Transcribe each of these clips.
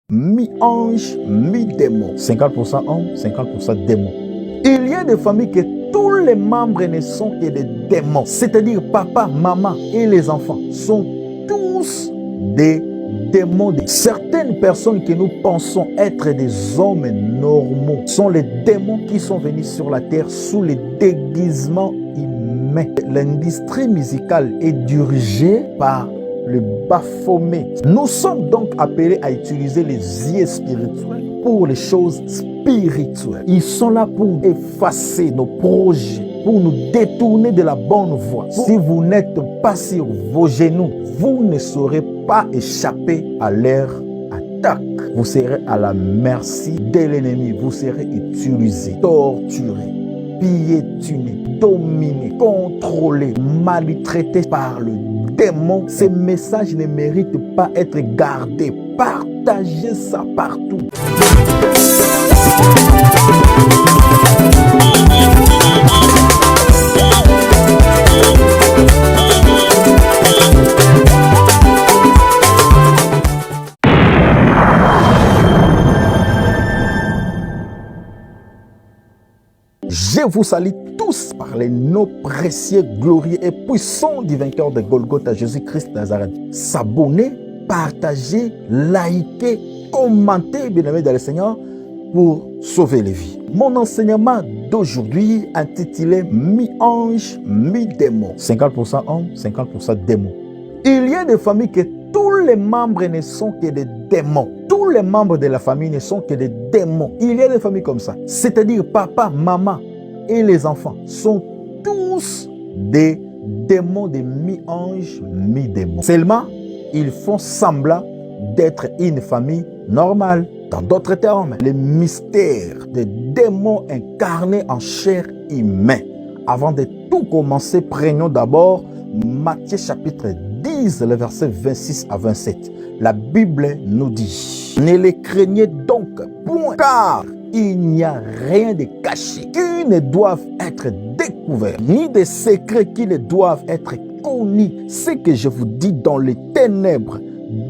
mi-ange, mi-démon. 50% homme, 50% démon. Il y a des familles que tous les membres ne sont que des démons. C'est-à-dire papa, maman et les enfants sont tous des démons. Certaines personnes que nous pensons être des hommes normaux sont les démons qui sont venus sur la terre sous les déguisements humains. L'industrie musicale est dirigée par le Baphomet. Nous sommes donc appelés à utiliser les yeux spirituels pour les choses spirituelles. Ils sont là pour effacer nos projets, pour nous détourner de la bonne voie. Si vous n'êtes pas sur vos genoux, vous ne saurez pas échapper à leur attaque. Vous serez à la merci de l'ennemi. Vous serez utilisé, torturé, piétiné, dominé, contrôlé, maltraité par le démon. Ces messages ne méritent pas être gardés. Partagez ça partout. Je vous salue tous par les noms précieux, glorieux et puissants du vainqueur de Golgotha, Jésus-Christ Nazareth. S'abonner, partager, liker, commenter, bien-aimés dans le Seigneur, pour sauver les vies. Mon enseignement d'aujourd'hui intitulé Mi-ange, mi-démon. 50% homme, 50% démon. Il y a des familles que tous les membres ne sont que des démons. Tous les membres de la famille ne sont que des démons. Il y a des familles comme ça. C'est-à-dire papa, maman et les enfants sont tous des démons, des mi-anges, mi-démons. Seulement, ils font semblant d'être une famille normale. Dans d'autres termes, les mystères des démons incarnés en chair humaine. Avant de tout commencer, prenons d'abord Matthieu chapitre 10, le verset 26 à 27. La Bible nous dit: ne les craignez donc point, car il n'y a rien de caché qui ne doive être découvert, ni de secrets qui ne doivent être connus. Ce que je vous dis dans les ténèbres,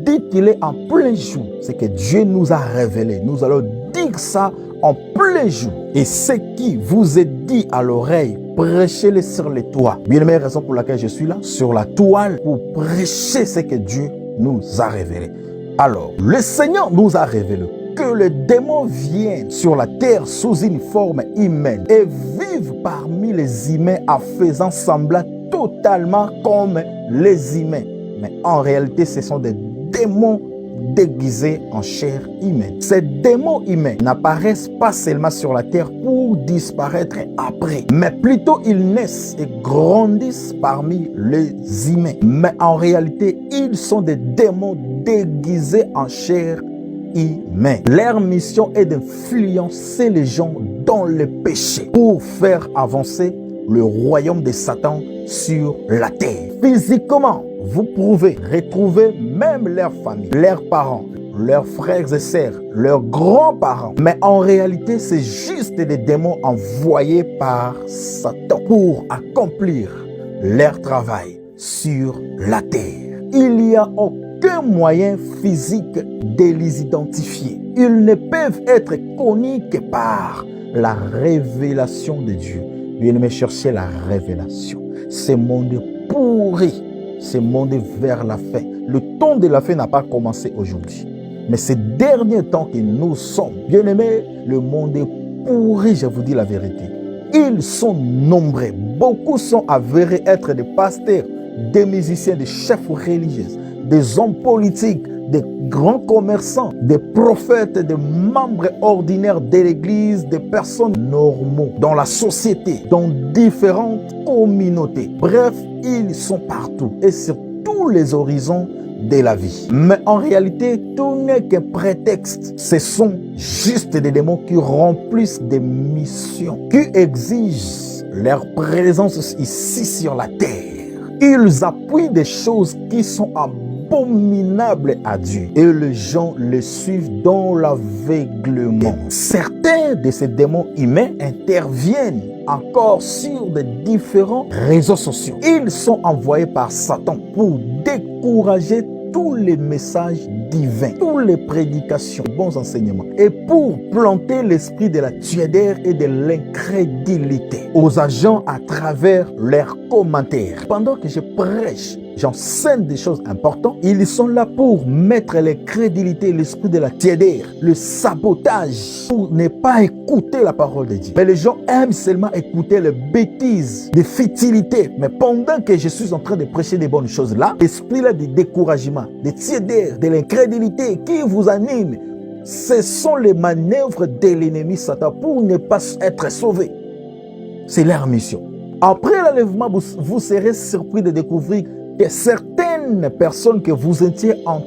dites-le en plein jour. Ce que Dieu nous a révélé, nous allons dire ça en plein jour. Et ce qui vous est dit à l'oreille, prêchez-le sur les toits. Bien aimé, raison pour laquelle je suis là, sur la toile, pour prêcher ce que Dieu nous a révélé. Alors, le Seigneur nous a révélé que les démons viennent sur la terre sous une forme humaine et vivent parmi les humains en faisant semblant totalement comme les humains. Mais en réalité, ce sont des démons déguisés en chair humaine. Ces démons humains n'apparaissent pas seulement sur la terre pour disparaître après, mais plutôt ils naissent et grandissent parmi les humains. Mais en réalité, ils sont des démons déguisés en chair humaine. Leur mission est d'influencer les gens dans le péché pour faire avancer le royaume de Satan sur la terre. Physiquement, vous pouvez retrouver même leur famille, leurs parents, leurs frères et sœurs, leurs grands-parents. Mais en réalité, c'est juste des démons envoyés par Satan pour accomplir leur travail sur la terre. Il n'y a aucun moyen physique de les identifier. Ils ne peuvent être connus que par la révélation de Dieu. Bien-aimé, cherchez la révélation. Ce monde pourri, ce monde vers la fin. Le temps de la fin n'a pas commencé aujourd'hui. Mais ces derniers temps que nous sommes, bien-aimés, le monde est pourri, je vous dis la vérité. Ils sont nombreux. Beaucoup sont avérés être des pasteurs, des musiciens, des chefs religieux, des hommes politiques, des grands commerçants, des prophètes, des membres ordinaires de l'Église, des personnes normaux dans la société, dans différentes communautés. Bref, ils sont partout et sur tous les horizons de la vie. Mais en réalité, tout n'est qu'un prétexte. Ce sont juste des démons qui remplissent des missions, qui exigent leur présence ici sur la terre. Ils appuient des choses qui sont abominables à Dieu et les gens les suivent dans l'aveuglement. Certains de ces démons humains interviennent encore sur des différents réseaux sociaux. Ils sont envoyés par Satan pour décourager tous les messages divins, toutes les prédications, bons enseignements, et pour planter l'esprit de la tiédeur et de l'incrédulité aux agents à travers leurs commentaires. Pendant que je prêche, j'enseigne des choses importantes, ils sont là pour mettre l'incrédulité, l'esprit de la tiédeur, le sabotage, pour ne pas écouter la parole de Dieu. Mais les gens aiment seulement écouter les bêtises, les futilités. Mais pendant que je suis en train de prêcher des bonnes choses là, l'esprit là de découragement, de tiédeur, de l'incrédulité qui vous anime, ce sont les manœuvres de l'ennemi Satan pour ne pas être sauvé. C'est leur mission. Après l'enlèvement, vous serez surpris de découvrir que certaines personnes que vous étiez en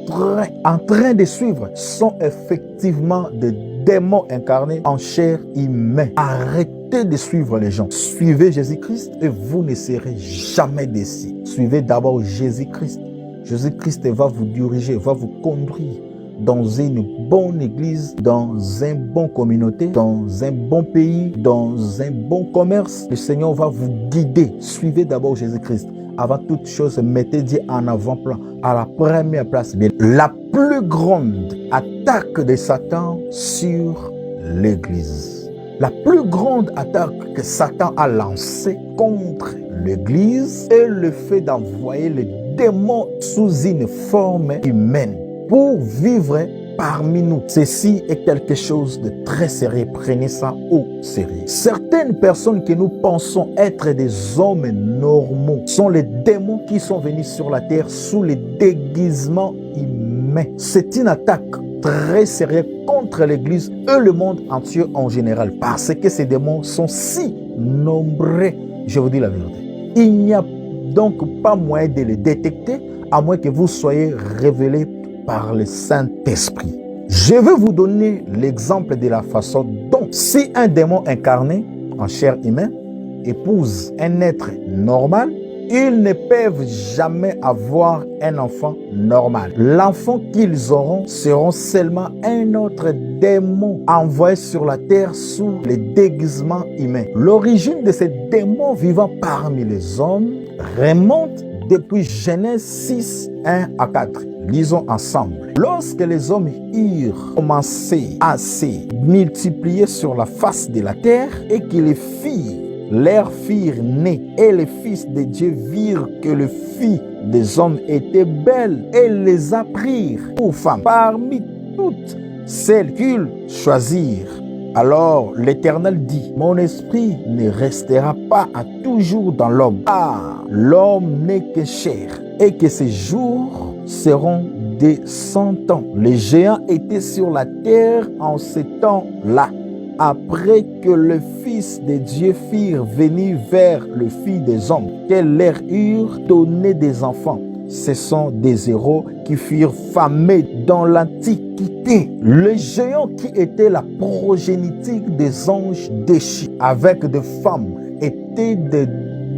train de suivre sont effectivement des démons incarnés en chair humaine. Arrêtez de suivre les gens. Suivez Jésus-Christ et vous ne serez jamais déçus. Suivez d'abord Jésus-Christ. Jésus-Christ va vous diriger, va vous conduire dans une bonne église, dans une bonne communauté, dans un bon pays, dans un bon commerce. Le Seigneur va vous guider. Suivez d'abord Jésus-Christ. Avant toute chose, mettez Dieu en avant-plan, à la première place. La plus grande attaque de Satan sur l'Église. La plus grande attaque que Satan a lancée contre l'Église est le fait d'envoyer les démons sous une forme humaine pour vivre parmi nous. Ceci est quelque chose de très sérieux. Prenez ça au sérieux. Certaines personnes que nous pensons être des hommes normaux sont les démons qui sont venus sur la terre sous les déguisements humains. C'est une attaque très sérieuse contre l'Église et le monde entier en général, parce que ces démons sont si nombreux. Je vous dis la vérité. Il n'y a donc pas moyen de les détecter à moins que vous soyez révélés par le Saint-Esprit. Je vais vous donner l'exemple de la façon dont si un démon incarné en chair humaine épouse un être normal, ils ne peuvent jamais avoir un enfant normal. L'enfant qu'ils auront seront seulement un autre démon envoyé sur la terre sous les déguisements humains. L'origine de ces démons vivant parmi les hommes remonte depuis Genèse 6, 1 à 4. Lisons ensemble. Lorsque les hommes eurent commencé à se multiplier sur la face de la terre et que les filles leur firent nés et les fils de Dieu virent que les filles des hommes étaient belles et les apprirent pour femmes parmi toutes celles qu'ils choisirent. Alors l'Éternel dit, mon esprit ne restera pas à toujours dans l'homme. Ah, l'homme n'est que chair et que ses jours seront des 100 ans. Les géants étaient sur la terre en ce temps-là. Après que le Fils de Dieu firent venir vers le Fils des hommes, qu'elles leur eurent donné des enfants. Ce sont des héros qui furent famés dans l'Antiquité. Les géants qui étaient la progéniture des anges déchus avec des femmes étaient des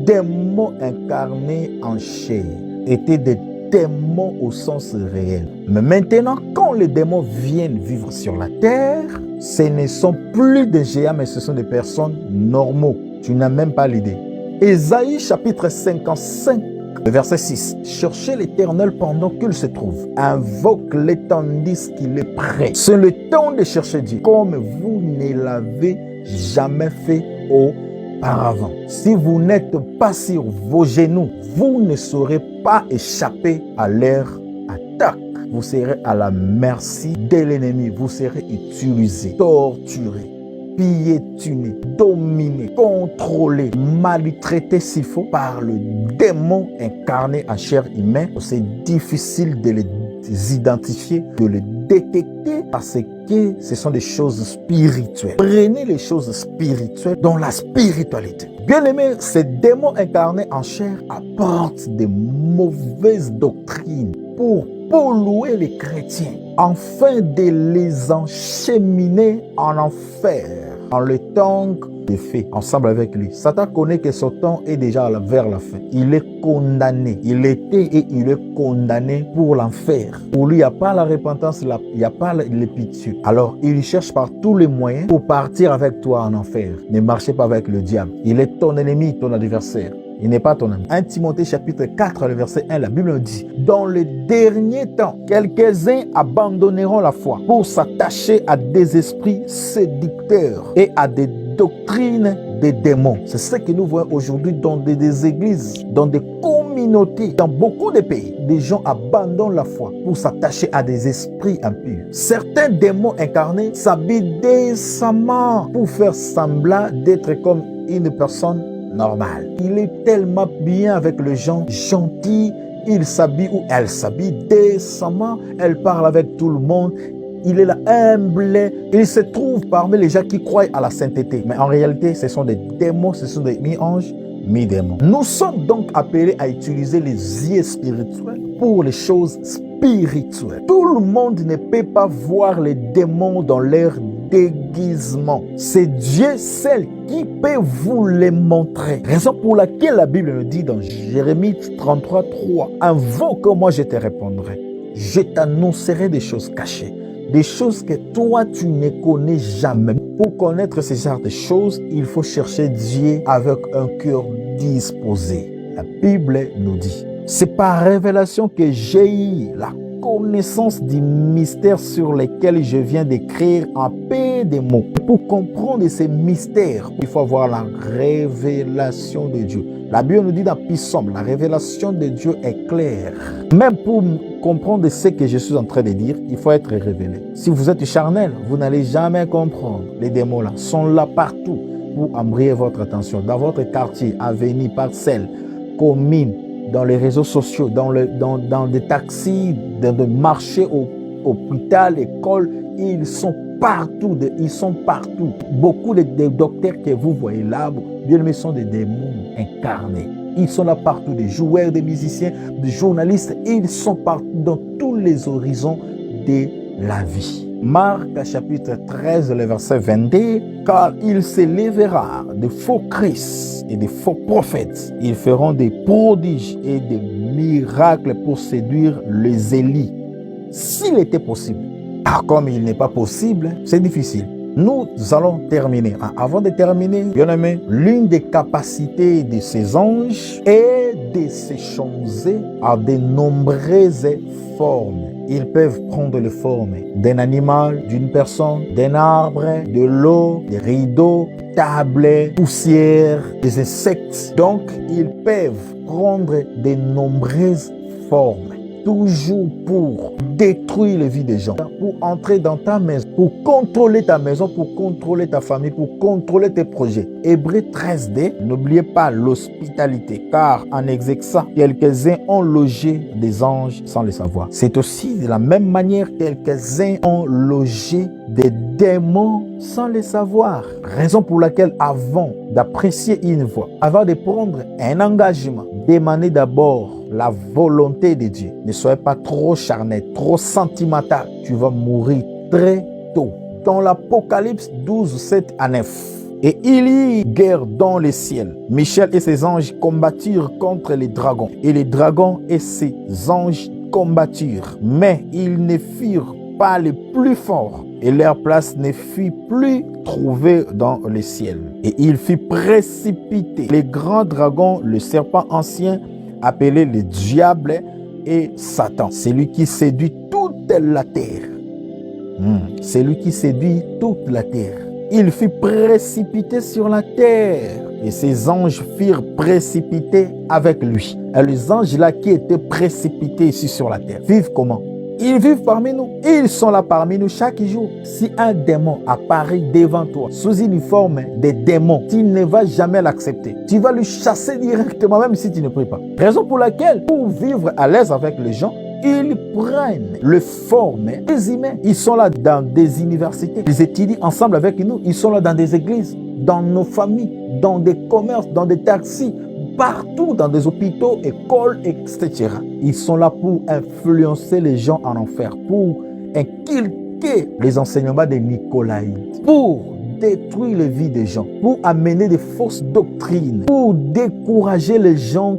démons incarnés en chair, étaient des démons au sens réel. Mais maintenant, quand les démons viennent vivre sur la terre, ce ne sont plus des géants, mais ce sont des personnes normaux. Tu n'as même pas l'idée. Ésaïe chapitre 55, verset 6. Cherchez l'Éternel pendant qu'il se trouve. Invoque-le tandis qu'il est prêt. C'est le temps de chercher Dieu, comme vous ne l'avez jamais fait auparavant. Si vous n'êtes pas sur vos genoux, vous ne saurez pas échapper à leur attaque. Vous serez à la merci de l'ennemi. Vous serez utilisé, torturé, piétiné, dominé, contrôlé, maltraité s'il faut par le démon incarné en chair humaine. C'est difficile de les identifier, de les détecter parce que ce sont des choses spirituelles. Prenez les choses spirituelles dans la spiritualité. Bien aimé, ces démons incarnés en chair apportent des mauvaises doctrines pour polluer les chrétiens, afin de les encheminer en enfer, en le temps de fait, ensemble avec lui. Satan connaît que son temps est déjà vers la fin. Il est condamné. Il était et il est condamné pour l'enfer. Pour lui, il n'y a pas la repentance, il n'y a pas le pitié. Alors, il cherche par tous les moyens pour partir avec toi en enfer. Ne marchez pas avec le diable. Il est ton ennemi, ton adversaire. Il n'est pas ton ami. 1 Timothée chapitre 4, le verset 1, la Bible nous dit, dans le dernier temps, quelques-uns abandonneront la foi pour s'attacher à des esprits séducteurs et à des doctrines des démons. C'est ce que nous voyons aujourd'hui dans des églises, dans des communautés, dans beaucoup de pays. Des gens abandonnent la foi pour s'attacher à des esprits impurs. Certains démons incarnés s'habillent décemment pour faire semblant d'être comme une personne normale. Il est tellement bien avec les gens gentils, il s'habille ou elle s'habille décemment, elle parle avec tout le monde. Il est là humble, il se trouve parmi les gens qui croient à la sainteté. Mais en réalité, ce sont des démons, ce sont des mi-anges, mi-démons. Nous sommes donc appelés à utiliser les yeux spirituels pour les choses spirituelles. Tout le monde ne peut pas voir les démons dans leur déguisement. C'est Dieu seul qui peut vous les montrer. Raison pour laquelle la Bible nous dit dans Jérémie 33, 3, invoque-moi, je te répondrai. Je t'annoncerai des choses cachées. Des choses que toi, tu ne connais jamais. Pour connaître ce genre de choses, il faut chercher Dieu avec un cœur disposé. La Bible nous dit, c'est par révélation que j'ai eu la connaissance du mystère sur lequel je viens d'écrire en peu de mots. Pour comprendre ces mystères, il faut avoir la révélation de Dieu. La Bible nous dit dans Psaume, la révélation de Dieu est claire. Même pour comprendre ce que je suis en train de dire, il faut être révélé. Si vous êtes charnel, vous n'allez jamais comprendre. Les démons là sont là partout pour embrayer votre attention. Dans votre quartier, avenue, parcelle, commune, dans les réseaux sociaux, dans des taxis, dans des marchés, hôpital, école, ils sont partout. Beaucoup de docteurs que vous voyez là, bien aimés, sont des démons incarnés. Ils sont là partout, des joueurs, des musiciens, des journalistes. Ils sont partout dans tous les horizons de la vie. Marc chapitre 13, le verset 22, car il s'élèvera de faux Christ et de faux prophètes. Ils feront des prodiges et des miracles pour séduire les élites. S'il était possible. Comme il n'est pas possible, c'est difficile. Nous allons terminer. Avant de terminer, bien aimé, l'une des capacités de ces anges est de se changer à de nombreuses formes. Ils peuvent prendre les formes d'un animal, d'une personne, d'un arbre, de l'eau, des rideaux, tables, poussières, des insectes. Donc, ils peuvent prendre de nombreuses formes. Toujours pour détruire les vies des gens, pour entrer dans ta maison, pour contrôler ta maison, pour contrôler ta famille, pour contrôler tes projets. Hébreux 13d, n'oubliez pas l'hospitalité, car en exerçant, quelques-uns ont logé des anges sans le savoir. C'est aussi de la même manière, quelques-uns ont logé des démons sans le savoir. Raison pour laquelle, avant d'apprécier une voie, avant de prendre un engagement, demandez d'abord la volonté de Dieu. Ne soyez pas trop charnel, trop sentimental. Tu vas mourir très tôt. Dans l'Apocalypse 12, 7 à 9. Et il y eut guerre dans le ciel. Michel et ses anges combattirent contre les dragons. Et les dragons et ses anges combattirent. Mais ils ne furent pas les plus forts. Et leur place ne fut plus trouvée dans le ciel. Et il fut précipité. Les grands dragons, le serpent ancien, appelé le diable et Satan. C'est lui qui séduit toute la terre. C'est lui qui séduit toute la terre. Il fut précipité sur la terre. Et ses anges furent précipités avec lui. Et les anges là qui étaient précipités ici sur la terre vivent comment? Ils vivent parmi nous. Ils sont là parmi nous chaque jour. Si un démon apparaît devant toi sous une forme de démon, tu ne vas jamais l'accepter. Tu vas le chasser directement, même si tu ne pries pas. Raison pour laquelle, pour vivre à l'aise avec les gens, ils prennent les formes des humains. Ils sont là dans des universités. Ils étudient ensemble avec nous. Ils sont là dans des églises, dans nos familles, dans des commerces, dans des taxis, partout dans des hôpitaux, écoles, etc. Ils sont là pour influencer les gens en enfer, pour inculquer les enseignements des Nicolaïtes, pour détruire les vies des gens, pour amener des fausses doctrines, pour décourager les gens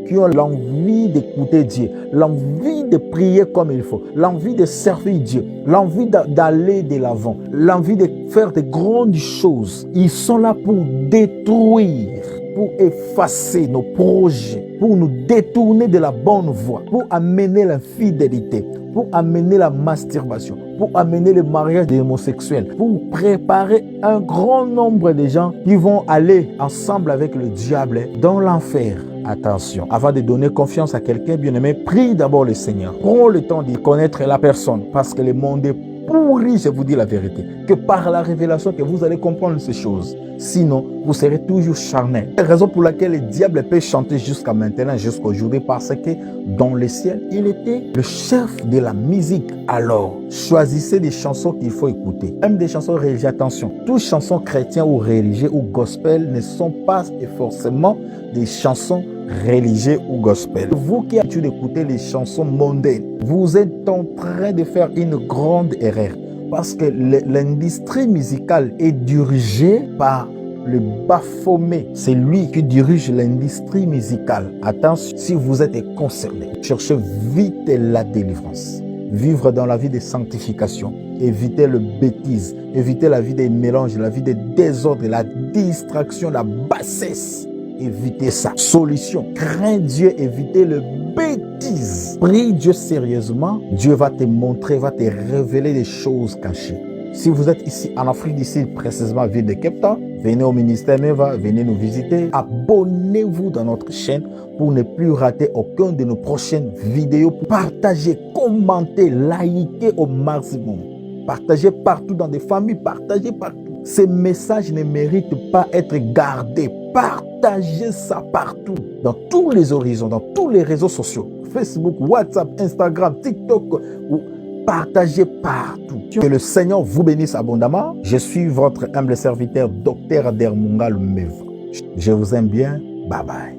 qui ont l'envie d'écouter Dieu, l'envie de prier comme il faut, l'envie de servir Dieu, l'envie d'aller de l'avant, l'envie de faire de grandes choses. Ils sont là pour détruire pour effacer nos projets, pour nous détourner de la bonne voie, pour amener l'infidélité, pour amener la masturbation, pour amener le mariage des homosexuels, pour préparer un grand nombre de gens qui vont aller ensemble avec le diable dans l'enfer. Attention, avant de donner confiance à quelqu'un, bien-aimé, prie d'abord le Seigneur. Prends le temps de connaître la personne parce que le monde est pourri, je vous dis la vérité. Que par la révélation que vous allez comprendre ces choses. Sinon, vous serez toujours charnel. C'est la raison pour laquelle le diable peut chanter jusqu'à maintenant, jusqu'à aujourd'hui, parce que dans le ciel, il était le chef de la musique. Alors, choisissez des chansons qu'il faut écouter. Même des chansons religieuses, attention. Toutes chansons chrétiennes ou religieuses ou gospel ne sont pas forcément des chansons religieux ou gospel. Vous qui avez l'habitude d'écouter les chansons mondaines, vous êtes en train de faire une grande erreur parce que l'industrie musicale est dirigée par le Baphomet. C'est lui qui dirige l'industrie musicale. Attention, si vous êtes concerné, cherchez vite la délivrance. Vivre dans la vie de sanctification. Éviter le bêtise. Éviter la vie des mélanges, la vie des désordres, la distraction, la bassesse. Évitez ça. Solution. Crains Dieu, évitez le bêtise. Prie Dieu sérieusement. Dieu va te montrer, va te révéler des choses cachées. Si vous êtes ici en Afrique d'ici, précisément ville de Cape Town, venez au ministère Meva, venez nous visiter. Abonnez-vous dans notre chaîne pour ne plus rater aucune de nos prochaines vidéos. Partagez, commentez, likez au maximum. Partagez partout dans des familles, partagez partout. Ces messages ne méritent pas être gardés. Partagez ça partout, dans tous les horizons, dans tous les réseaux sociaux. Facebook, WhatsApp, Instagram, TikTok. Partagez partout. Que le Seigneur vous bénisse abondamment. Je suis votre humble serviteur, Dr Dermunga Lumeva. Je vous aime bien. Bye bye.